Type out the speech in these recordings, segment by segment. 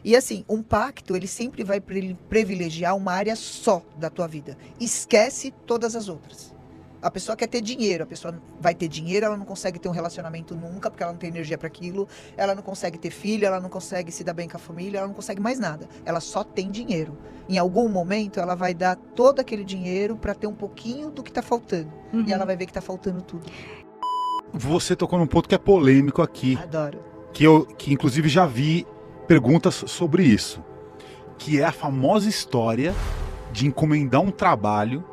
E assim, um pacto, ele sempre vai privilegiar uma área só da tua vida. Esquece todas as outras. A pessoa quer ter dinheiro, a pessoa vai ter dinheiro, ela não consegue ter um relacionamento nunca, porque ela não tem energia para aquilo, ela não consegue ter filho, ela não consegue se dar bem com a família, ela não consegue mais nada. Ela só tem dinheiro. Em algum momento, ela vai dar todo aquele dinheiro para ter um pouquinho do que tá faltando. E ela vai ver que tá faltando tudo. Você tocou num ponto que é polêmico aqui. Adoro. Que inclusive já vi perguntas sobre isso. Que é a famosa história de encomendar um trabalho,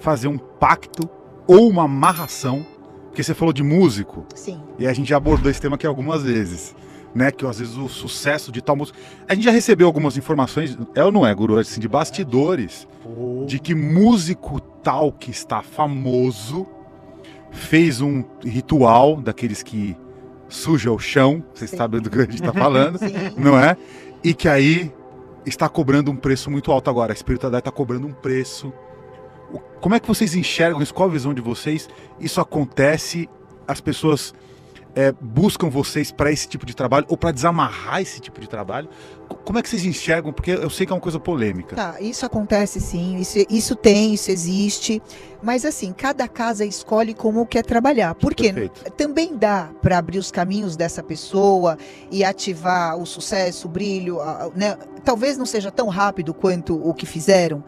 fazer um pacto ou uma amarração, porque você falou de músico. Sim. E a gente já abordou esse tema aqui algumas vezes, né? Que às vezes o sucesso de tal músico... A gente já recebeu algumas informações, ou não é, Guru? Assim, de bastidores, de que músico tal que está famoso fez um ritual daqueles que suja o chão, vocês sabem do que a gente está falando, não é? E que aí está cobrando um preço muito alto agora. A espiritualidade está cobrando um preço. Como é que vocês enxergam isso? Qual a visão de vocês? Isso acontece? As pessoas buscam vocês para esse tipo de trabalho ou para desamarrar esse tipo de trabalho? Como é que vocês enxergam? Porque eu sei que é uma coisa polêmica. Tá, isso acontece sim, isso tem, isso existe, mas assim, cada casa escolhe como quer trabalhar, porque também dá para abrir os caminhos dessa pessoa e ativar o sucesso, o brilho, né? Talvez não seja tão rápido quanto o que fizeram,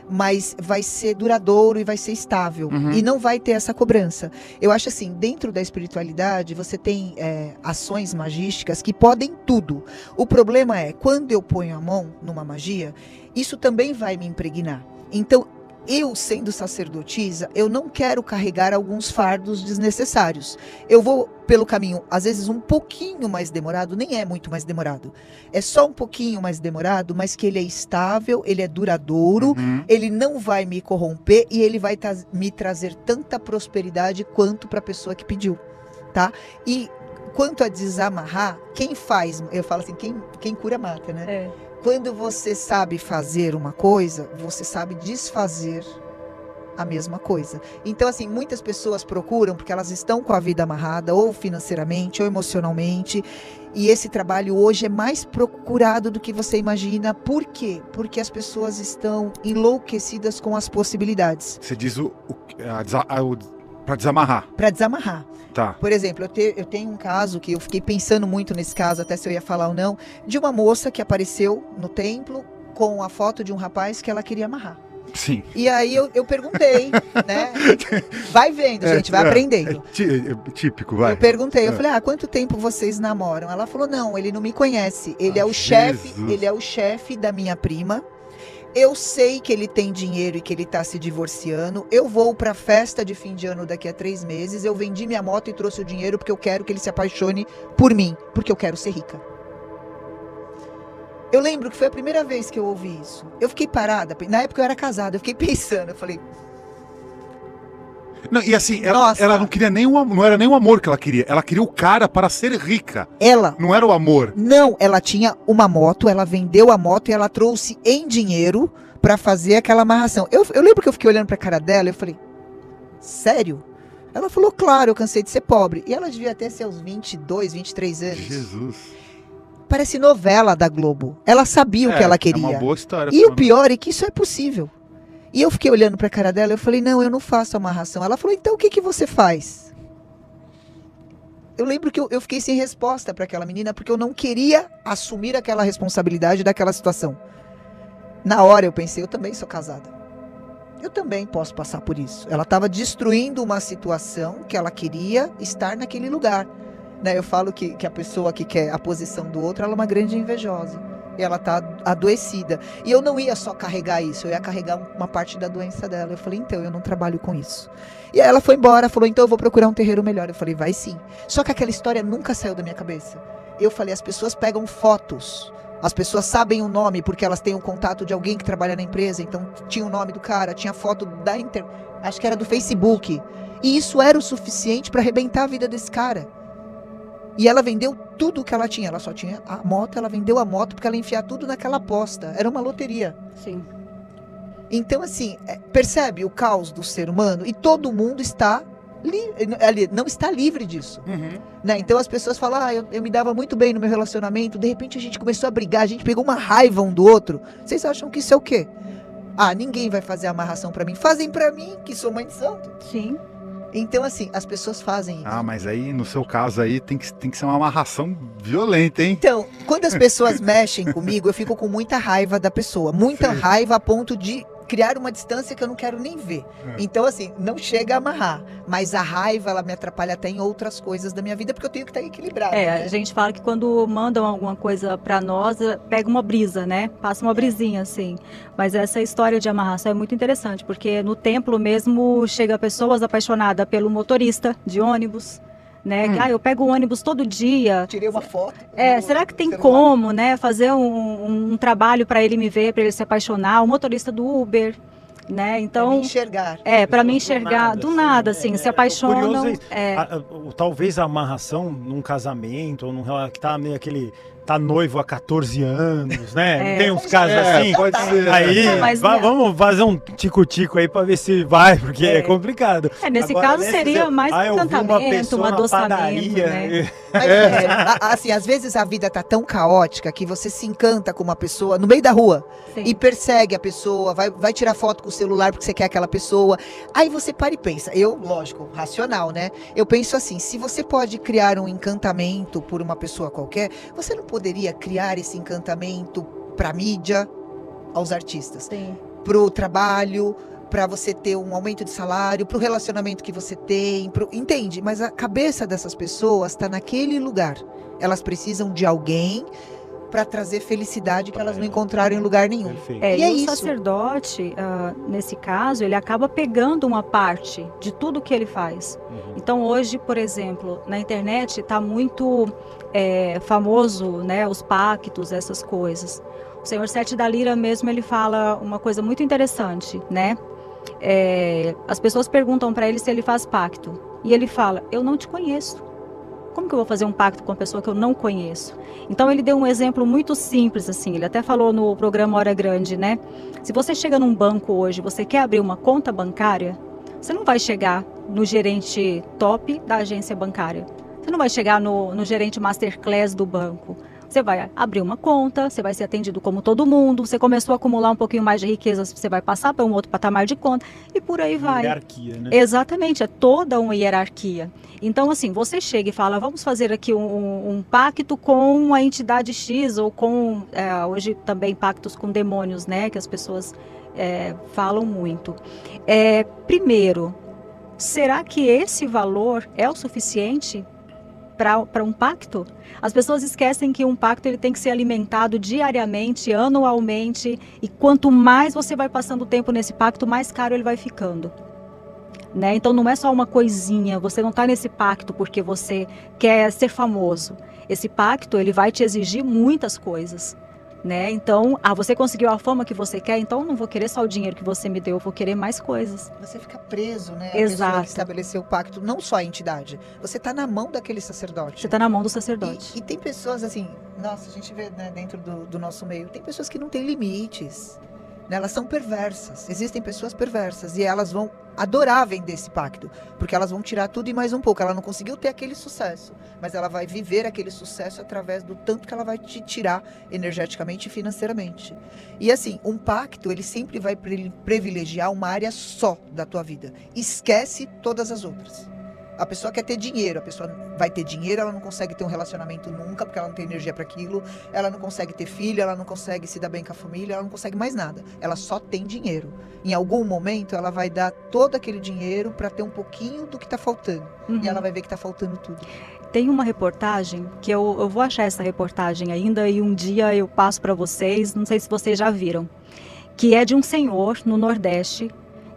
mas vai ser duradouro e vai ser estável. E não vai ter essa cobrança. Eu acho assim, dentro da espiritualidade, você tem ações magísticas que podem tudo. O problema é, quando eu ponho a mão numa magia, isso também vai me impregnar. Então, eu sendo sacerdotisa, eu não quero carregar alguns fardos desnecessários. Eu vou pelo caminho, às vezes um pouquinho mais demorado, nem é muito mais demorado. É só um pouquinho mais demorado, mas que ele é estável, ele é duradouro, ele não vai me corromper e ele vai me trazer tanta prosperidade quanto para a pessoa que pediu, tá? E quanto a desamarrar, quem faz, eu falo assim, quem cura mata, né? Quando você sabe fazer uma coisa, você sabe desfazer a mesma coisa. Então, assim, muitas pessoas procuram porque elas estão com a vida amarrada, ou financeiramente, ou emocionalmente, e esse trabalho hoje é mais procurado do que você imagina. Por quê? Porque as pessoas estão enlouquecidas com as possibilidades. Você diz para desamarrar. Para desamarrar. Tá. Por exemplo, eu tenho um caso que eu fiquei pensando muito nesse caso, até se eu ia falar ou não, de uma moça que apareceu no templo com a foto de um rapaz que ela queria amarrar. Sim. E aí eu perguntei, né? Vai vendo, gente, vai aprendendo. Típico, vai. Eu perguntei, eu falei, quanto tempo vocês namoram? Ela falou, não, ele não me conhece. Ele é o chefe da minha prima. Eu sei que ele tem dinheiro e que ele tá se divorciando. Eu vou pra festa de fim de ano daqui a 3 meses. Eu vendi minha moto e trouxe o dinheiro porque eu quero que ele se apaixone por mim. Porque eu quero ser rica. Eu lembro que foi a primeira vez que eu ouvi isso. Eu fiquei parada. Na época eu era casada. Eu fiquei pensando. Eu falei... Não, e assim, ela não queria não era nem o amor que ela queria. Ela queria o cara para ser rica. Não era o amor. Não, ela tinha uma moto, ela vendeu a moto e ela trouxe em dinheiro para fazer aquela amarração. Eu lembro que eu fiquei olhando pra cara dela e eu falei, sério? Ela falou, claro, eu cansei de ser pobre. E ela devia ter seus 22, 23 anos. Jesus. Parece novela da Globo. Ela sabia o que ela queria. É uma boa história. E o pior é que isso é possível. E eu fiquei olhando pra cara dela, eu falei, não, eu não faço amarração. Ela falou, então o que você faz? Eu lembro que eu fiquei sem resposta para aquela menina, porque eu não queria assumir aquela responsabilidade daquela situação. Na hora eu pensei, eu também sou casada. Eu também posso passar por isso. Ela estava destruindo uma situação que ela queria estar naquele lugar. Né? Eu falo que a pessoa que quer a posição do outro, ela é uma grande invejosa. E ela tá adoecida. E eu não ia só carregar isso, eu ia carregar uma parte da doença dela. Eu falei, então, eu não trabalho com isso. E aí ela foi embora, falou, então eu vou procurar um terreiro melhor. Eu falei, vai sim. Só que aquela história nunca saiu da minha cabeça. Eu falei, as pessoas pegam fotos. As pessoas sabem o nome porque elas têm um contato de alguém que trabalha na empresa. Então tinha o nome do cara, tinha foto acho que era do Facebook. E isso era o suficiente para arrebentar a vida desse cara. E ela vendeu tudo que ela tinha. Ela só tinha a moto, ela vendeu a moto porque ela ia enfiar tudo naquela aposta. Era uma loteria. Sim. Então, assim, percebe o caos do ser humano? E todo mundo está não está livre disso. Né? Então as pessoas falam, eu me dava muito bem no meu relacionamento, de repente a gente começou a brigar, a gente pegou uma raiva um do outro. Vocês acham que isso é o quê? Ninguém vai fazer amarração pra mim. Fazem pra mim, que sou mãe de santo. Sim. Então, assim, as pessoas fazem isso. Mas aí, no seu caso aí, tem que ser uma amarração violenta, hein? Então, quando as pessoas mexem comigo, eu fico com muita raiva da pessoa. Muita raiva a ponto de criar uma distância que eu não quero nem ver. Então, assim, não chega a amarrar. Mas a raiva, ela me atrapalha até em outras coisas da minha vida, porque eu tenho que estar equilibrada. Né? A gente fala que quando mandam alguma coisa pra nós, pega uma brisa, né? Passa uma brisinha, assim. Mas essa história de amarração é muito interessante, porque no templo mesmo chega pessoas apaixonadas pelo motorista de ônibus, né? Eu pego o ônibus todo dia. Tirei uma foto. Será que tem como, né, fazer um trabalho para ele me ver, para ele se apaixonar? O motorista do Uber, né? Então, para me enxergar. Para me enxergar do nada, assim, se apaixonam. Talvez a amarração num casamento ou num relacionamento que tá meio aquele tá noivo há 14 anos, né? Tem uns casos assim. Pode ser. Aí, vamos fazer um tico-tico aí pra ver se vai, porque é complicado. Nesse caso seria mais um encantamento, um adoçamento, né? Assim, às vezes a vida tá tão caótica que você se encanta com uma pessoa no meio da rua. Sim. E persegue a pessoa, vai tirar foto com o celular porque você quer aquela pessoa. Aí você para e pensa, lógico, racional, né? Eu penso assim, se você pode criar um encantamento por uma pessoa qualquer, você não poderia criar esse encantamento para mídia, aos artistas, para o trabalho, para você ter um aumento de salário, para o relacionamento que você tem, entende? Mas a cabeça dessas pessoas está naquele lugar. Elas precisam de alguém para trazer felicidade que elas não encontraram em lugar nenhum. E o sacerdote, nesse caso, ele acaba pegando uma parte de tudo que ele faz. Então hoje, por exemplo, na internet está muito famoso, né, os pactos, essas coisas. O Senhor Sete da Lira mesmo, ele fala uma coisa muito interessante, né? As pessoas perguntam para ele se ele faz pacto. E ele fala, eu não te conheço. Como que eu vou fazer um pacto com uma pessoa que eu não conheço? Então ele deu um exemplo muito simples, assim, ele até falou no programa Hora Grande, né? Se você chega num banco hoje, você quer abrir uma conta bancária, você não vai chegar no gerente top da agência bancária. Você não vai chegar no gerente masterclass do banco. Você vai abrir uma conta, você vai ser atendido como todo mundo, você começou a acumular um pouquinho mais de riqueza, você vai passar para um outro patamar de conta e por aí vai. Hierarquia, né? Exatamente, é toda uma hierarquia. Então, assim, você chega e fala, vamos fazer aqui um pacto com a entidade X ou com, hoje também pactos com demônios, né, que as pessoas falam muito. Primeiro, será que esse valor é o suficiente para um pacto? As pessoas esquecem que um pacto ele tem que ser alimentado diariamente, anualmente, e quanto mais você vai passando o tempo nesse pacto, mais caro ele vai ficando. Né? Então não é só uma coisinha, você não está nesse pacto porque você quer ser famoso. Esse pacto ele vai te exigir muitas coisas. Né? Então, você conseguiu a fama que você quer, então eu não vou querer só o dinheiro que você me deu, eu vou querer mais coisas. Você fica preso, né? Exato. A pessoa que estabeleceu o pacto, não só a entidade. Você está na mão daquele sacerdote. Você está na mão do sacerdote. E tem pessoas assim, nossa, a gente vê, né, dentro do nosso meio, tem pessoas que não têm limites. Né? Elas são perversas. Existem pessoas perversas e elas vão adorar vender esse pacto, porque elas vão tirar tudo e mais um pouco. Ela não conseguiu ter aquele sucesso, mas ela vai viver aquele sucesso através do tanto que ela vai te tirar energeticamente e financeiramente. E assim, um pacto, ele sempre vai privilegiar uma área só da tua vida. Esquece todas as outras. A pessoa quer ter dinheiro, a pessoa vai ter dinheiro, ela não consegue ter um relacionamento nunca, porque ela não tem energia para aquilo, ela não consegue ter filho, ela não consegue se dar bem com a família, ela não consegue mais nada. Ela só tem dinheiro. Em algum momento, ela vai dar todo aquele dinheiro para ter um pouquinho do que está faltando. E ela vai ver que está faltando tudo. Tem uma reportagem, que eu vou achar essa reportagem ainda, e um dia eu passo para vocês, não sei se vocês já viram, que é de um senhor no Nordeste,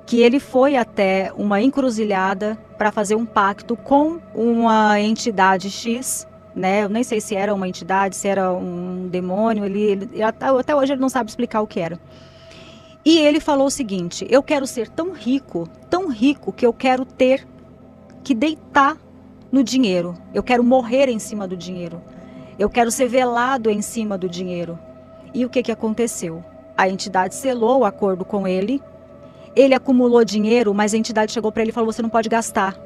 que ele foi até uma encruzilhada para fazer um pacto com uma entidade X, né? Eu nem sei se era uma entidade, se era um demônio, até hoje ele não sabe explicar o que era. E ele falou o seguinte, eu quero ser tão rico que eu quero ter que deitar no dinheiro, eu quero morrer em cima do dinheiro, eu quero ser velado em cima do dinheiro. E o que aconteceu? A entidade selou o acordo com ele. Ele acumulou dinheiro, mas a entidade chegou para ele e falou, você não pode gastar.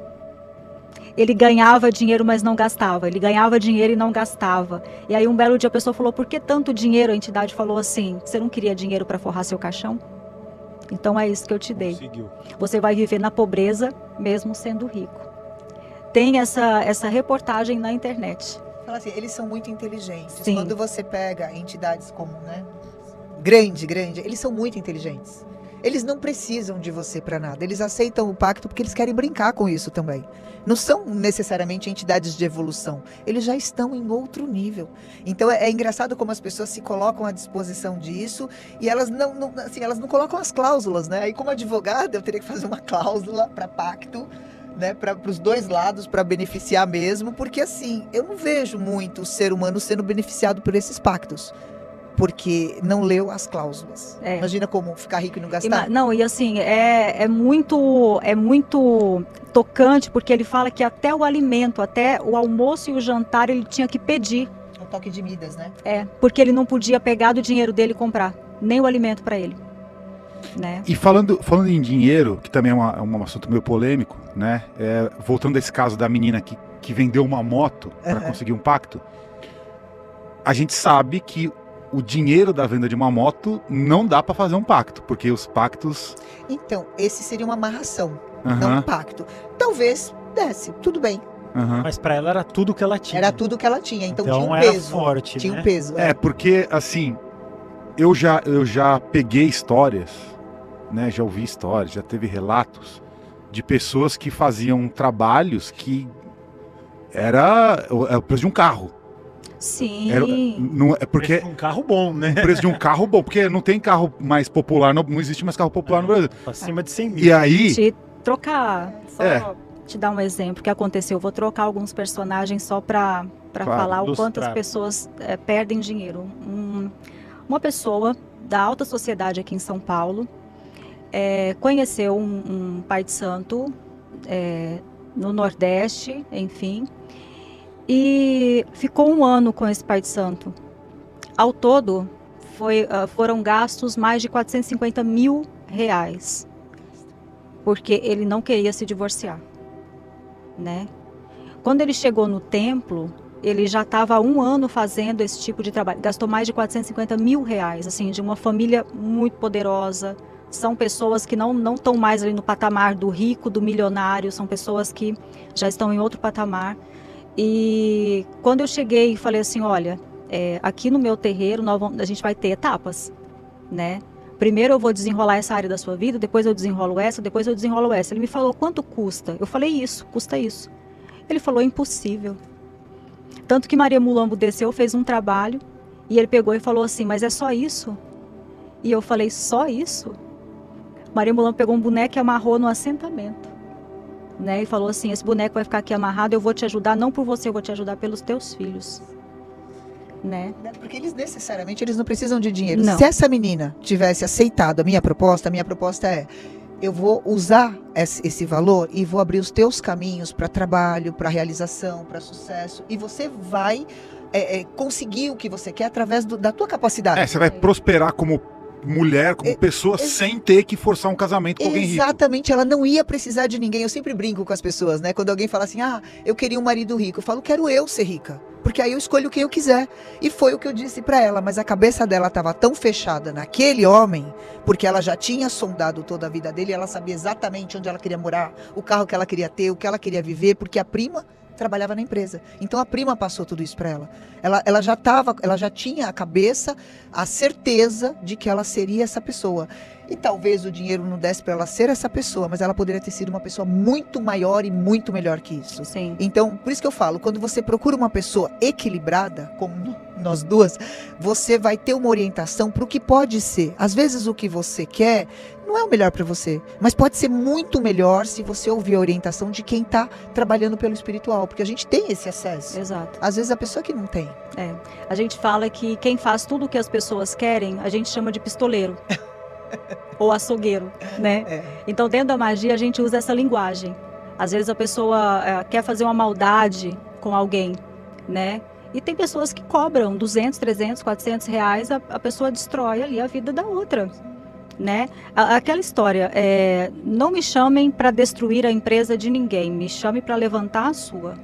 ele ganhava dinheiro, mas não gastava. Ele ganhava dinheiro e não gastava. E aí um belo dia a pessoa falou, por que tanto dinheiro? A entidade falou assim, você não queria dinheiro para forrar seu caixão? Então é isso que eu te dei. Conseguiu. Você vai viver na pobreza, mesmo sendo rico. Tem essa reportagem na internet. Fala assim, eles são muito inteligentes. Sim. Quando você pega entidades como, né? Grande, eles são muito inteligentes. Eles não precisam de você para nada. Eles aceitam o pacto porque eles querem brincar com isso também. Não são necessariamente entidades de evolução. Eles já estão em outro nível. Então é engraçado como as pessoas se colocam à disposição disso e elas elas não colocam as cláusulas, né? Aí como advogada eu teria que fazer uma cláusula para pacto, né? Para os dois lados, para beneficiar mesmo, porque assim eu não vejo muito o ser humano sendo beneficiado por esses pactos. Porque não leu as cláusulas. Imagina como ficar rico e não gastar. Não, e assim, é muito tocante, porque ele fala que até o alimento, até o almoço e o jantar, ele tinha que pedir. Um toque de Midas, né? Porque ele não podia pegar do dinheiro dele e comprar, nem o alimento para ele. Né? E falando em dinheiro, que também é um assunto meio polêmico, né? Voltando a esse caso da menina que vendeu uma moto para conseguir um pacto, a gente sabe que o dinheiro da venda de uma moto não dá para fazer um pacto, porque os pactos... Então, esse seria uma amarração, não um pacto. Talvez desse, tudo bem. Mas para ela era tudo que ela tinha. Era tudo que ela tinha, então tinha um era peso. Forte, tinha né? um peso. Porque assim, eu já peguei histórias, né? Já ouvi histórias, já teve relatos de pessoas que faziam trabalhos que era o preço de um carro. Sim. Porque um carro bom, né? O preço de um carro bom, porque não tem carro mais popular, não existe mais carro popular no Brasil. Acima de 100 mil. E aí... Te trocar, só te dar um exemplo que aconteceu. Vou trocar alguns personagens só para falar o quanto as pessoas perdem dinheiro. Uma pessoa da alta sociedade aqui em São Paulo conheceu um pai de santo no Nordeste, enfim, e ficou 1 ano com esse pai de santo. Ao todo, foram gastos mais de R$450 mil, porque ele não queria se divorciar, né? Quando ele chegou no templo, ele já estava há 1 ano fazendo esse tipo de trabalho. Gastou mais de R$450 mil, assim, de uma família muito poderosa. São pessoas que não estão mais ali no patamar do rico, do milionário. São pessoas que já estão em outro patamar. E quando eu cheguei e falei assim, olha, aqui no meu terreiro a gente vai ter etapas, né? Primeiro eu vou desenrolar essa área da sua vida, depois eu desenrolo essa, depois eu desenrolo essa. Ele me falou, quanto custa? Eu falei, custa isso. Ele falou, impossível. Tanto que Maria Mulambo desceu, fez um trabalho, e ele pegou e falou assim, mas é só isso? E eu falei, só isso? Maria Mulambo pegou um boneco e amarrou no assentamento, né? E falou assim, esse boneco vai ficar aqui amarrado, eu vou te ajudar, não por você, eu vou te ajudar pelos teus filhos. Né? Porque eles não precisam de dinheiro. Não. Se essa menina tivesse aceitado a minha proposta é, eu vou usar esse valor e vou abrir os teus caminhos para trabalho, para realização, para sucesso, e você vai conseguir o que você quer através da tua capacidade. Você vai prosperar como mulher, como pessoa, sem ter que forçar um casamento com alguém rico. Exatamente, ela não ia precisar de ninguém. Eu sempre brinco com as pessoas, né? Quando alguém fala assim, eu queria um marido rico, eu falo, quero eu ser rica, porque aí eu escolho quem eu quiser. E foi o que eu disse pra ela, mas a cabeça dela estava tão fechada naquele homem, porque ela já tinha sondado toda a vida dele, ela sabia exatamente onde ela queria morar, o carro que ela queria ter, o que ela queria viver, porque a prima trabalhava na empresa. Então a prima passou tudo isso para ela. Ela já tinha a cabeça, a certeza de que ela seria essa pessoa. E talvez o dinheiro não desse para ela ser essa pessoa, mas ela poderia ter sido uma pessoa muito maior e muito melhor que isso. Sim. Então, por isso que eu falo, quando você procura uma pessoa equilibrada, como nós duas, você vai ter uma orientação para o que pode ser. Às vezes o que você quer não é o melhor para você, mas pode ser muito melhor se você ouvir a orientação de quem está trabalhando pelo espiritual, porque a gente tem esse acesso. Exato. Às vezes a pessoa que não tem. A gente fala que quem faz tudo o que as pessoas querem, a gente chama de pistoleiro. Ou açougueiro, né? Então, dentro da magia, a gente usa essa linguagem. Às vezes a pessoa quer fazer uma maldade com alguém, né? E tem pessoas que cobram 200, 300, 400 reais, a pessoa destrói ali a vida da outra. né? Aquela história, não me chamem para destruir a empresa de ninguém, me chame para levantar a sua.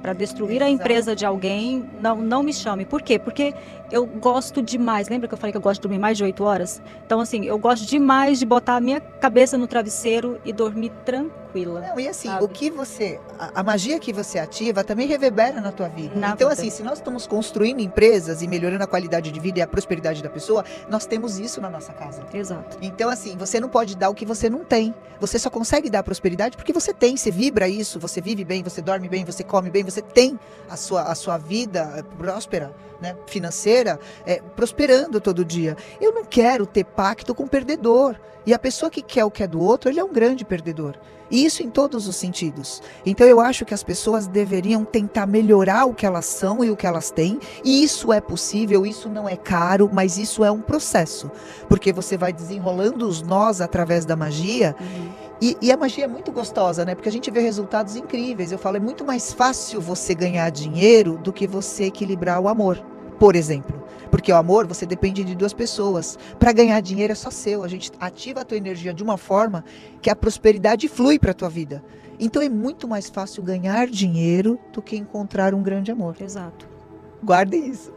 Para destruir a empresa de alguém, não me chame. Por quê? Porque eu gosto demais. Lembra que eu falei que eu gosto de dormir mais de 8 horas? Então, assim, eu gosto demais de botar a minha cabeça no travesseiro e dormir tranquila. Não, e assim, sabe? o que você, a magia que você ativa também reverbera na tua vida. Então, assim, se nós estamos construindo empresas e melhorando a qualidade de vida e a prosperidade da pessoa, nós temos isso na nossa casa. Exato. Então, assim, você não pode dar o que você não tem. Você só consegue dar prosperidade porque você tem, você vibra isso, você vive bem, você dorme bem, você come bem, você tem a sua vida próspera, né, financeira, prosperando todo dia. Eu não quero ter pacto com o perdedor. E a pessoa que quer o que é do outro, ele é um grande perdedor. E isso em todos os sentidos. Então eu acho que as pessoas deveriam tentar melhorar o que elas são e o que elas têm. E isso é possível, isso não é caro, mas isso é um processo. Porque você vai desenrolando os nós através da magia. E a magia é muito gostosa, né? Porque a gente vê resultados incríveis. Eu falo, é muito mais fácil você ganhar dinheiro do que você equilibrar o amor, por exemplo. Porque o amor, você depende de duas pessoas. Para ganhar dinheiro é só seu. A gente ativa a tua energia de uma forma que a prosperidade flui para a tua vida. Então é muito mais fácil ganhar dinheiro do que encontrar um grande amor. Exato. Guardem isso.